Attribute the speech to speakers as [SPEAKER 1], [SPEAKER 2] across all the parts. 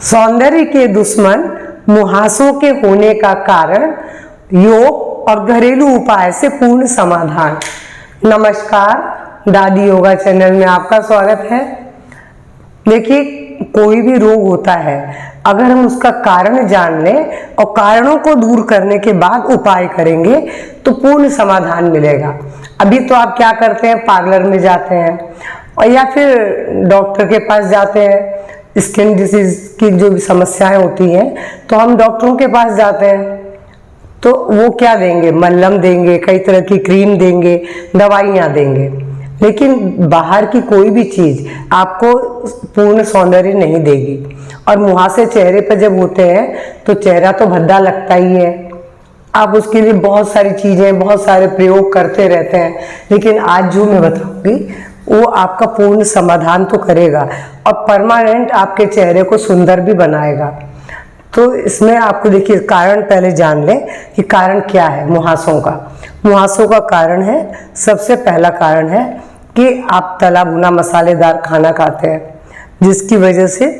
[SPEAKER 1] सौंदर्य के दुश्मन मुहासों के होने का कारण, योग और घरेलू उपाय से पूर्ण समाधान। नमस्कार, दादी योगा चैनल में आपका स्वागत है। देखिए, कोई भी रोग होता है, अगर हम उसका कारण जान लें और कारणों को दूर करने के बाद उपाय करेंगे तो पूर्ण समाधान मिलेगा। अभी तो आप क्या करते हैं, पार्लर में जाते हैं और या फिर डॉक्टर के पास जाते हैं। स्किन डिसीज की जो भी समस्याएं होती हैं तो हम डॉक्टरों के पास जाते हैं, तो वो क्या देंगे, मलहम देंगे, कई तरह की क्रीम देंगे, दवाइयाँ देंगे, लेकिन बाहर की कोई भी चीज़ आपको पूर्ण सौंदर्य नहीं देगी। और मुहासे चेहरे पर जब होते हैं तो चेहरा तो भद्दा लगता ही है। आप उसके लिए बहुत सारी चीज़ें, बहुत सारे प्रयोग करते रहते हैं, लेकिन आज जो मैं बताऊंगी वो आपका पूर्ण समाधान तो करेगा और परमानेंट आपके चेहरे को सुंदर भी बनाएगा। तो इसमें आपको देखिए, कारण पहले जान लें कि कारण क्या है मुहासों का। मुहासों का कारण है, सबसे पहला कारण है कि आप तला भुना मसालेदार खाना खाते हैं, जिसकी वजह से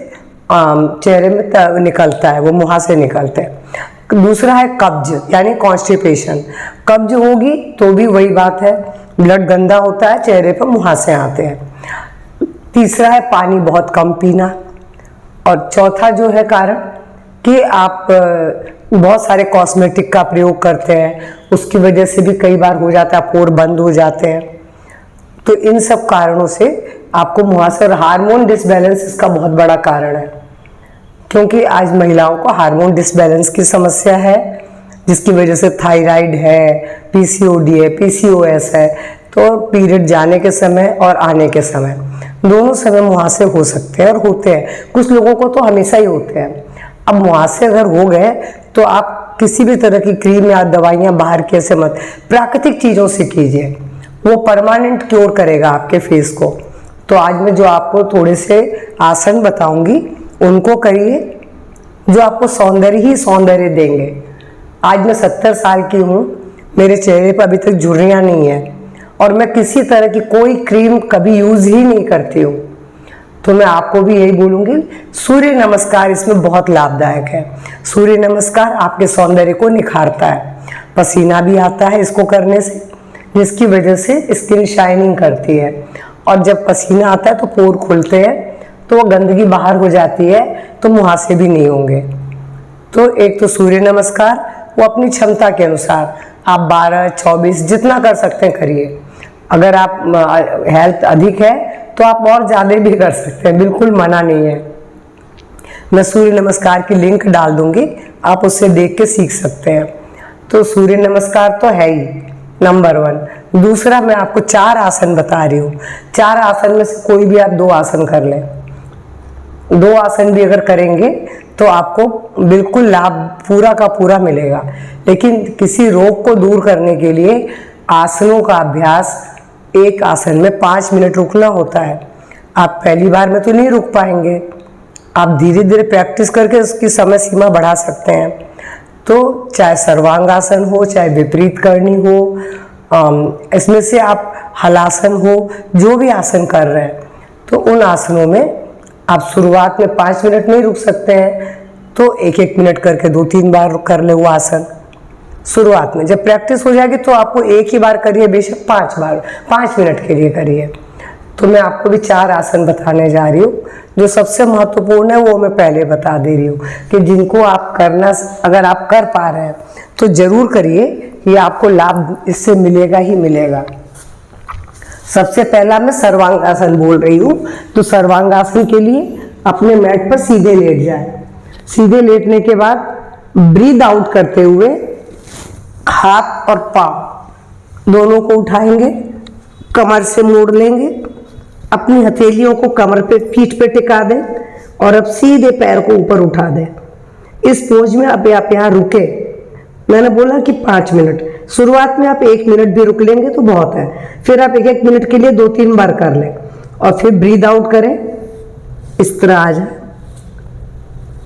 [SPEAKER 1] चेहरे में निकलता है, वो मुहासे निकलते हैं। दूसरा है कब्ज यानी कॉन्स्टिपेशन। कब्ज होगी तो भी वही बात है, ब्लड गंदा होता है, चेहरे पर मुहासे आते हैं। तीसरा है पानी बहुत कम पीना। और चौथा जो है कारण कि आप बहुत सारे कॉस्मेटिक का प्रयोग करते हैं, उसकी वजह से भी कई बार हो जाता है, पोर बंद हो जाते हैं। तो इन सब कारणों से आपको मुहासे, और हार्मोन डिसबैलेंस इसका बहुत बड़ा कारण है, क्योंकि आज महिलाओं को हार्मोन डिसबैलेंस की समस्या है, जिसकी वजह से थायराइड है, पीसीओडी है, पीसीओएस है। तो पीरियड जाने के समय और आने के समय दोनों समय मुहासे हो सकते हैं और होते हैं। कुछ लोगों को तो हमेशा ही होते हैं। अब मुहासे अगर हो गए तो आप किसी भी तरह की क्रीम या दवाइयाँ बाहर के से मत, प्राकृतिक चीज़ों से कीजिए, वो परमानेंट क्योर करेगा आपके फेस को। तो आज मैं जो आपको थोड़े से आसन बताऊंगी उनको करिए, जो आपको सौंदर्य ही सौंदर्य देंगे। आज मैं 70 साल की हूँ, मेरे चेहरे पर अभी तक झुर्रियाँ नहीं है और मैं किसी तरह की कोई क्रीम कभी यूज़ ही नहीं करती हूँ। तो मैं आपको भी यही बोलूँगी, सूर्य नमस्कार इसमें बहुत लाभदायक है। सूर्य नमस्कार आपके सौंदर्य को निखारता है, पसीना भी आता है इसको करने से, जिसकी वजह से स्किन शाइनिंग करती है। और जब पसीना आता है तो पोर खुलते हैं, तो वो गंदगी बाहर हो जाती है, तो मुहासे भी नहीं होंगे। तो एक तो सूर्य नमस्कार, वो अपनी क्षमता के अनुसार आप 12, 24 जितना कर सकते हैं करिए। अगर आप हेल्थ अधिक है तो आप और ज़्यादा भी कर सकते हैं, बिल्कुल मना नहीं है। मैं सूर्य नमस्कार की लिंक डाल दूंगी, आप उससे देख के सीख सकते हैं। तो सूर्य नमस्कार तो है ही नंबर 1। दूसरा मैं आपको 4 आसन बता रही हूँ। 4 आसन में से कोई भी आप 2 आसन कर लें। 2 आसन भी अगर करेंगे तो आपको बिल्कुल लाभ पूरा का पूरा मिलेगा। लेकिन किसी रोग को दूर करने के लिए आसनों का अभ्यास, एक आसन में 5 मिनट रुकना होता है। आप पहली बार में तो नहीं रुक पाएंगे, आप धीरे धीरे प्रैक्टिस करके उसकी समय सीमा बढ़ा सकते हैं। तो चाहे सर्वांगासन हो, चाहे विपरीत करनी हो, इसमें से आप हलासन हो, जो भी आसन कर रहे हैं, तो उन आसनों में आप शुरुआत में 5 मिनट नहीं रुक सकते हैं, तो 1-1 मिनट करके 2-3 बार कर ले वो आसन शुरुआत में। जब प्रैक्टिस हो जाएगी तो आपको एक ही बार करिए, बेशक 5 बार, 5 मिनट के लिए करिए। तो मैं आपको भी 4 आसन बताने जा रही हूँ। जो सबसे महत्वपूर्ण है वो मैं पहले बता दे रही हूँ कि जिनको आप करना, अगर आप कर पा रहे हैं तो जरूर करिए, ये आपको लाभ इससे मिलेगा ही मिलेगा। सबसे पहला मैं सर्वांगासन बोल रही हूँ। तो सर्वांगासन के लिए अपने मैट पर सीधे लेट जाए। सीधे लेटने के बाद ब्रीद आउट करते हुए हाथ और पांव दोनों को उठाएंगे, कमर से मोड़ लेंगे, अपनी हथेलियों को कमर पे, पीठ पे टिका दें और अब सीधे पैर को ऊपर उठा दें। इस पोज में अब आप यहाँ रुके। मैंने बोला कि 5 मिनट, शुरुआत में आप 1 मिनट भी रुक लेंगे तो बहुत है। फिर आप 1-1 मिनट के लिए 2-3 बार कर लें और फिर ब्रीद आउट करें, इस तरह आ जाए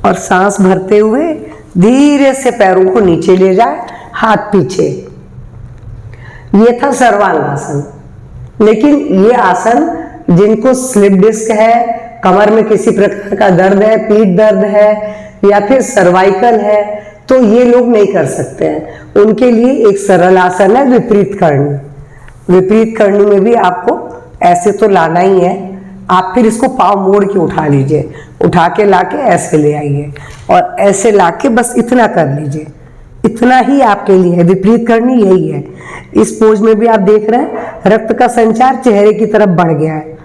[SPEAKER 1] और सांस भरते हुए धीरे से पैरों को नीचे ले जाए, हाथ पीछे। ये था सर्वांगासन। लेकिन ये आसन जिनको स्लिप डिस्क है, कमर में किसी प्रकार का दर्द है, पीठ दर्द है या फिर सर्वाइकल है, तो ये लोग नहीं कर सकते हैं। उनके लिए एक सरल आसन है विपरीत करनी। विपरीत करनी में भी आपको ऐसे तो लाना ही है, आप फिर इसको पाँव मोड़ के उठा लीजिए, उठा के लाके ऐसे ले आइए और ऐसे लाके बस इतना कर लीजिए। इतना ही आपके लिए है, विपरीत करनी यही है। इस पोज में भी आप देख रहे हैं रक्त का संचार चेहरे की तरफ बढ़ गया है,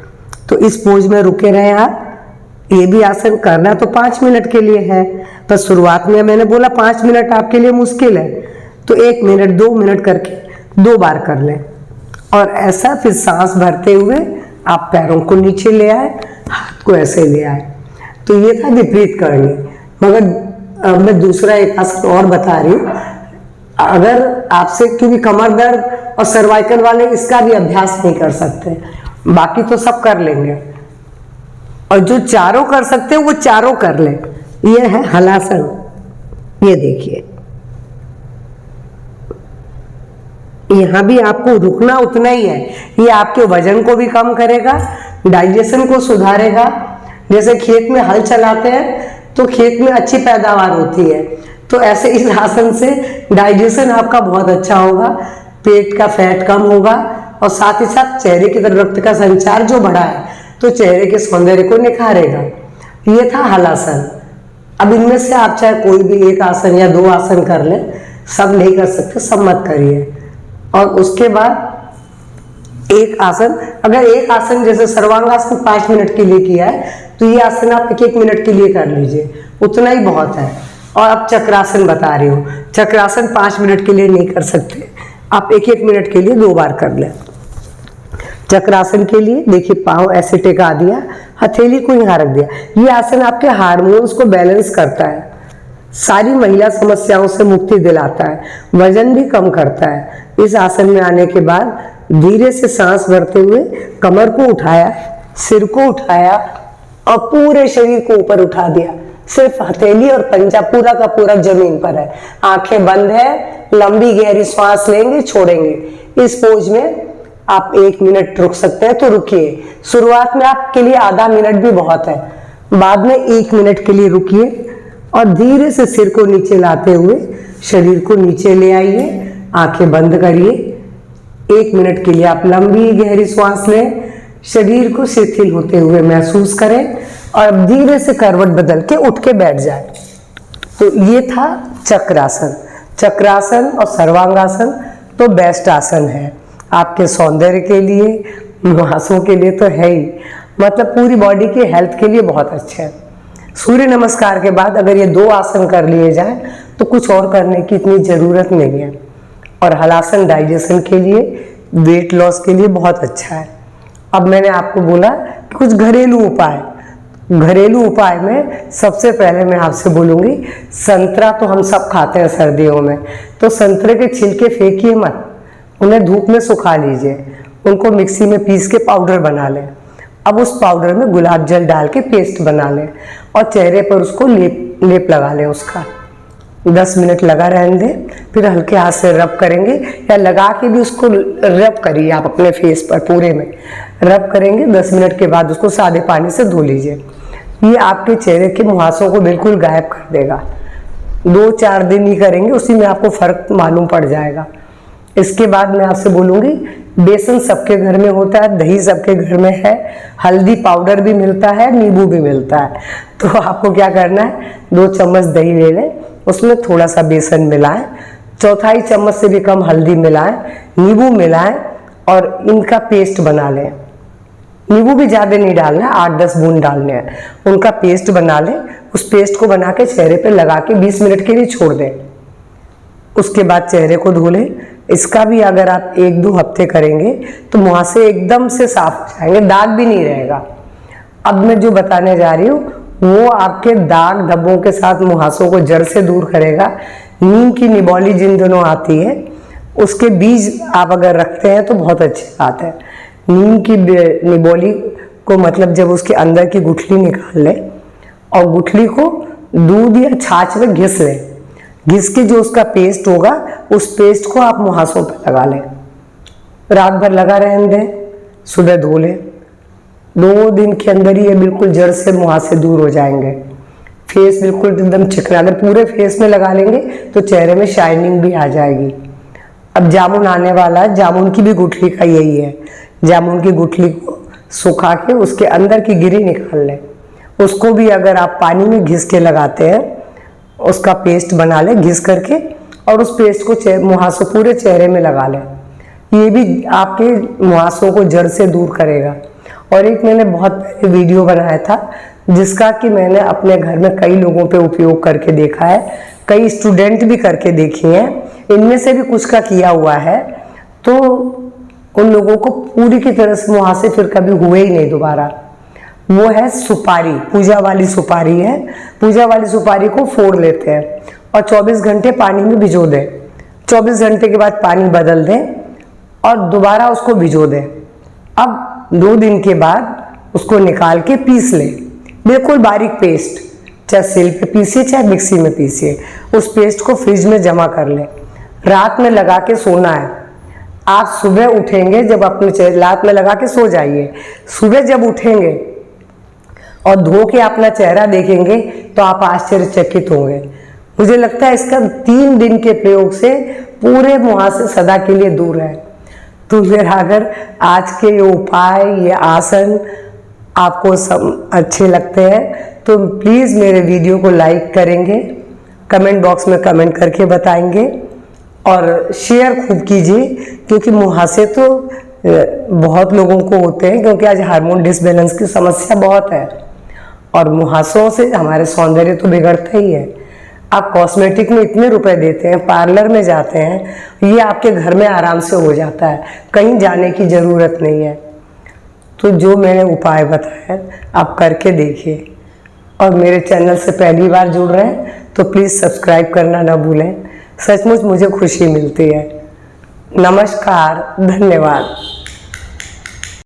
[SPEAKER 1] तो इस पोज में रुके रहें आप। ये भी आसन करना तो 5 मिनट के लिए है, पर शुरुआत में मैंने बोला 5 मिनट आपके लिए मुश्किल है, तो 1 मिनट 2 मिनट करके 2 बार कर लें। और ऐसा फिर सांस भरते हुए आप पैरों को नीचे ले आए, हाथ को ऐसे ले आए। तो ये था विपरीत करनी। मगर मैं दूसरा एक आसन और बता रही हूँ, अगर आपसे, क्योंकि कमर दर्द और सर्वाइकल वाले इसका भी अभ्यास नहीं कर सकते, बाकी तो सब कर लेंगे, और जो चारों कर सकते हैं वो चारों कर लें। ये है हलासन। ये देखिए, यहां भी आपको रुकना उतना ही है। ये आपके वजन को भी कम करेगा, डाइजेशन को सुधारेगा। जैसे खेत में हल चलाते हैं तो खेत में अच्छी पैदावार होती है, तो ऐसे इस आसन से डाइजेशन आपका बहुत अच्छा होगा, पेट का फैट कम होगा, और साथ ही साथ चेहरे की तरफ रक्त का संचार जो बढ़ा है तो चेहरे के सौंदर्य को निखारेगा। ये था हलासन। अब इनमें से आप चाहे कोई भी एक आसन या 2 आसन कर लें, सब नहीं कर सकते, सब मत करिए। और उसके बाद एक आसन, अगर एक आसन जैसे सर्वांगासन 5 मिनट के लिए किया है, तो ये आसन आप 1-1 मिनट के लिए कर लीजिए, उतना ही बहुत है। और अब चक्रासन बता रही हूँ। चक्रासन 5 मिनट के लिए नहीं कर सकते, आप 1-1 मिनट के लिए 2 बार कर लें। चक्रासन के लिए देखिए, पाँव ऐसे टिका दिया, हथेली को यहाँ रख दिया। ये आसन आपके हार्मोन्स को बैलेंस करता है, सारी महिला समस्याओं से मुक्ति दिलाता है, वजन भी कम करता है। इस आसन में आने के बाद धीरे से सांस भरते हुए कमर को उठाया, सिर को उठाया और पूरे शरीर को ऊपर उठा दिया। सिर्फ हथेली और पंजा पूरा का पूरा जमीन पर है, आंखें बंद है, लंबी गहरी सांस लेंगे, छोड़ेंगे। इस पोज में आप 1 मिनट रुक सकते हैं तो रुकिए। शुरुआत में आपके लिए आधा मिनट भी बहुत है, बाद में 1 मिनट के लिए रुकिए और धीरे से सिर को नीचे लाते हुए शरीर को नीचे ले आइए, आंखें बंद करिए। 1 मिनट के लिए आप लंबी गहरी सांस लें, शरीर को शिथिल होते हुए महसूस करें और अब धीरे से करवट बदल के उठ के बैठ जाए। तो ये था चक्रासन। चक्रासन और सर्वांगासन तो बेस्ट आसन है आपके सौंदर्य के लिए, मुहासों के लिए तो है ही, मतलब पूरी बॉडी के हेल्थ के लिए बहुत अच्छे हैं। सूर्य नमस्कार के बाद अगर ये 2 आसन कर लिए जाए तो कुछ और करने की इतनी ज़रूरत नहीं है। और हलासन डाइजेशन के लिए, वेट लॉस के लिए बहुत अच्छा है। अब मैंने आपको बोला कि कुछ घरेलू उपाय। घरेलू उपाय में सबसे पहले मैं आपसे बोलूँगी, संतरा तो हम सब खाते हैं सर्दियों में, तो संतरे के छिलके फेंकिए मत, उन्हें धूप में सुखा लीजिए, उनको मिक्सी में पीस के पाउडर बना लें। अब उस पाउडर में गुलाब जल डाल के पेस्ट बना लें और चेहरे पर उसको लेप लगा लें। उसका 10 मिनट लगा रहने दें, फिर हल्के हाथ से रब करेंगे या लगा के भी उसको रब करिए आप अपने फेस पर, पूरे में रब करेंगे। 10 मिनट के बाद उसको सादे पानी से धो लीजिए। ये आपके चेहरे के मुहासों को बिल्कुल गायब कर देगा। 2-4 दिन ही करेंगे, उसी में आपको फर्क मालूम पड़ जाएगा। इसके बाद मैं आपसे बोलूँगी, बेसन सबके घर में होता है, दही सबके घर में है, हल्दी पाउडर भी मिलता है, नींबू भी मिलता है। तो आपको क्या करना है, 2 चम्मच दही ले लें, उसमें थोड़ा सा बेसन मिलाएं, 1/4 चम्मच से भी कम हल्दी मिलाएं, नींबू मिलाएं और इनका पेस्ट बना लें। नींबू भी ज़्यादा नहीं डालना है, 8-10 बूंद डालने हैं। उनका पेस्ट बना लें, उस पेस्ट को बना के चेहरे पे लगा के 20 मिनट के लिए छोड़ दें। उसके बाद चेहरे को धो लें। इसका भी अगर आप 1-2 हफ्ते करेंगे तो मुहासे एकदम से साफ हो जाएंगे, दाग भी नहीं रहेगा। अब मैं जो बताने जा रही हूँ वो आपके दाग धब्बों के साथ मुहासों को जड़ से दूर करेगा। नीम की निबोली जिन दिनों आती है, उसके बीज आप अगर रखते हैं तो बहुत अच्छी बात है। नीम की निबोली को मतलब जब उसके अंदर की गुठली निकाल लें और गुठली को दूध या छाछ में घिस लें, घिस के जो उसका पेस्ट होगा उस पेस्ट को आप मुहासों पर लगा लें, रात भर लगा रहने दें, सुबह धो लें। 2 दिन के अंदर ही ये बिल्कुल जड़ से मुहासे दूर हो जाएंगे। फेस बिल्कुल एकदम चिकना, अगर पूरे फेस में लगा लेंगे तो चेहरे में शाइनिंग भी आ जाएगी। अब जामुन आने वाला है, जामुन की भी गुठली का यही है। जामुन की गुठली को सुखा के उसके अंदर की गिरी निकाल लें। उसको भी अगर आप पानी में घिस के लगाते हैं, उसका पेस्ट बना लें घिस करके, और उस पेस्ट को मुहासों पूरे चेहरे में लगा लें। ये भी आपके मुहासों को जड़ से दूर करेगा। और एक मैंने बहुत पहले वीडियो बनाया था जिसका कि मैंने अपने घर में कई लोगों पे उपयोग करके देखा है, कई स्टूडेंट भी करके देखी हैं, इनमें से भी कुछ का किया हुआ है। तो उन लोगों को पूरी की तरह से मुहासे फिर कभी हुए ही नहीं दोबारा। वो है सुपारी, पूजा वाली सुपारी है। पूजा वाली सुपारी को फोड़ लेते हैं और 24 घंटे पानी में भिजो दें। 24 घंटे के बाद पानी बदल दें और दोबारा उसको भिजो दें। अब 2 दिन के बाद उसको निकाल के पीस लें, बिल्कुल बारीक पेस्ट, चाहे सिल पे पीसिए चाहे मिक्सी में पीसिए। उस पेस्ट को फ्रिज में जमा कर लें। रात में लगा के सोना है। आप सुबह उठेंगे जब अपने रात में लगा के सो जाइए, सुबह जब उठेंगे और धो के अपना चेहरा देखेंगे तो आप आश्चर्यचकित होंगे। मुझे लगता है इसका 3 दिन के प्रयोग से पूरे मुहासे सदा के लिए दूर है। तो मेरा अगर आज के ये उपाय, ये आसन आपको सब अच्छे लगते हैं तो प्लीज़ मेरे वीडियो को लाइक करेंगे, कमेंट बॉक्स में कमेंट करके बताएंगे और शेयर खूब कीजिए, क्योंकि मुहासे तो बहुत लोगों को होते हैं, क्योंकि आज हार्मोन डिसबैलेंस की समस्या बहुत है और मुहासों से हमारे सौंदर्य तो बिगड़ता ही है। आप कॉस्मेटिक में इतने रुपए देते हैं, पार्लर में जाते हैं, ये आपके घर में आराम से हो जाता है, कहीं जाने की ज़रूरत नहीं है। तो जो मैंने उपाय बताया आप करके देखिए। और मेरे चैनल से पहली बार जुड़ रहे हैं तो प्लीज़ सब्सक्राइब करना ना भूलें, सचमुच मुझे खुशी मिलती है। नमस्कार, धन्यवाद।